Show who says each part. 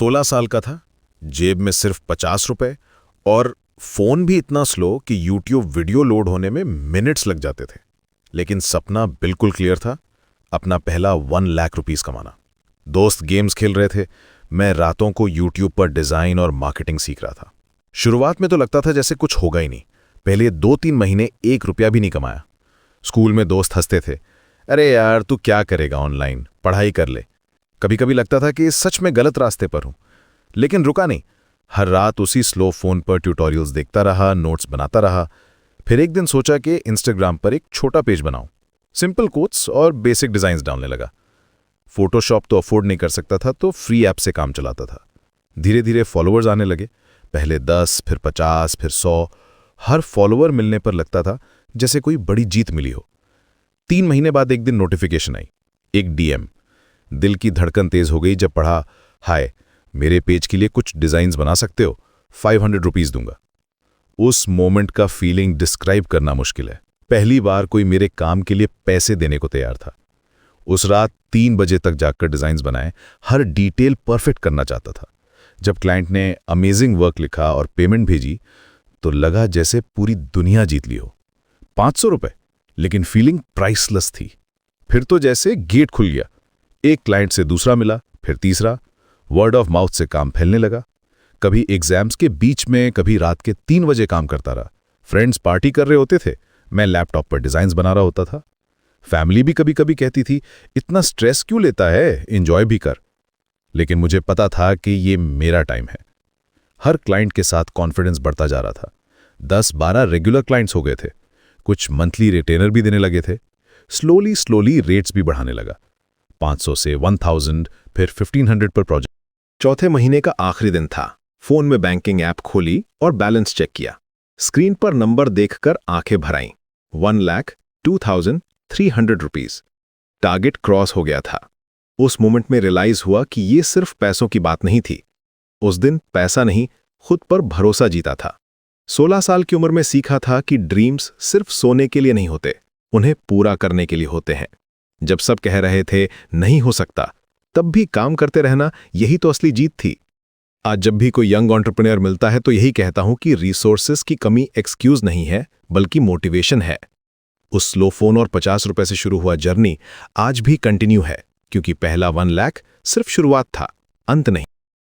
Speaker 1: 16 साल का था, जेब में सिर्फ 50 रुपए और फोन भी इतना स्लो कि यूट्यूब वीडियो लोड होने में मिनट्स लग जाते थे। लेकिन सपना बिल्कुल क्लियर था, अपना पहला 1 लाख रुपीस कमाना। दोस्त गेम्स खेल रहे थे, मैं रातों को यूट्यूब पर डिजाइन और मार्केटिंग सीख रहा था। शुरुआत में तो लगता था जैसे कुछ होगा ही नहीं। पहले 2-3 महीने 1 रुपया भी नहीं कमाया। स्कूल में दोस्त हंसते थे, अरे यार तू क्या करेगा ऑनलाइन, पढ़ाई कर ले। कभी कभी लगता था कि सच में गलत रास्ते पर हूं, लेकिन रुका नहीं। हर रात उसी स्लो फोन पर ट्यूटोरियल्स देखता रहा, नोट्स बनाता रहा। फिर एक दिन सोचा कि इंस्टाग्राम पर एक छोटा पेज बनाऊं, सिंपल कोट्स और बेसिक डिजाइन्स डालने लगा। फोटोशॉप तो अफोर्ड नहीं कर सकता था, तो फ्री ऐप से काम चलाता था। धीरे धीरे फॉलोअर्स आने लगे, पहले 10, फिर 50, फिर 100। हर फॉलोअर मिलने पर लगता था जैसे कोई बड़ी जीत मिली हो। 3 महीने बाद एक दिन नोटिफिकेशन आई, एक डीएम। दिल की धड़कन तेज हो गई जब पढ़ा, हाय मेरे पेज के लिए कुछ डिजाइन्स बना सकते हो, 500 रुपीज दूंगा। उस मोमेंट का फीलिंग डिस्क्राइब करना मुश्किल है। पहली बार कोई मेरे काम के लिए पैसे देने को तैयार था। उस रात 3 बजे तक जाकर डिजाइन्स बनाए, हर डिटेल परफेक्ट करना चाहता था। जब क्लाइंट ने अमेजिंग वर्क लिखा और पेमेंट भेजी तो लगा जैसे पूरी दुनिया जीत ली हो। 500 रुपए, लेकिन फीलिंग प्राइसलेस थी। फिर तो जैसे गेट खुल गया, एक क्लाइंट से दूसरा मिला, फिर तीसरा। वर्ड ऑफ माउथ से काम फैलने लगा। कभी एग्जाम्स के बीच में, कभी रात के 3 बजे काम करता रहा। फ्रेंड्स पार्टी कर रहे होते थे, मैं लैपटॉप पर डिजाइन्स बना रहा होता था। फैमिली भी कभी कभी कहती थी, इतना स्ट्रेस क्यों लेता है, एंजॉय भी कर। लेकिन मुझे पता था कि ये मेरा टाइम है। हर क्लाइंट के साथ कॉन्फिडेंस बढ़ता जा रहा था। 10-12 रेगुलर क्लाइंट्स हो गए थे, कुछ मंथली रिटेनर भी देने लगे थे। स्लोली रेट्स भी बढ़ाने लगा, 500 से 1000, फिर 1500 पर प्रोजेक्ट। चौथे महीने का आखिरी दिन था। फोन में बैंकिंग ऐप खोली और बैलेंस चेक किया। स्क्रीन पर नंबर देखकर आंखें भर आईं। 1,02,300 रुपीज। टारगेट क्रॉस हो गया था। उस मोमेंट में रियलाइज हुआ कि ये सिर्फ पैसों की बात नहीं थी। उस दिन पैसा नहीं, खुद पर भरोसा जीता था। 16 साल की उम्र में सीखा था कि ड्रीम्स सिर्फ सोने के लिए नहीं होते, उन्हें पूरा करने के लिए होते हैं। जब सब कह रहे थे नहीं हो सकता, तब भी काम करते रहना, यही तो असली जीत थी। आज जब भी कोई यंग एंटरप्रेन्योर मिलता है तो यही कहता हूं कि रिसोर्सेज की कमी एक्सक्यूज नहीं है, बल्कि मोटिवेशन है। उस स्लो फोन और 50 रुपए से शुरू हुआ जर्नी आज भी कंटिन्यू है, क्योंकि पहला 1 लाख सिर्फ शुरुआत था, अंत नहीं।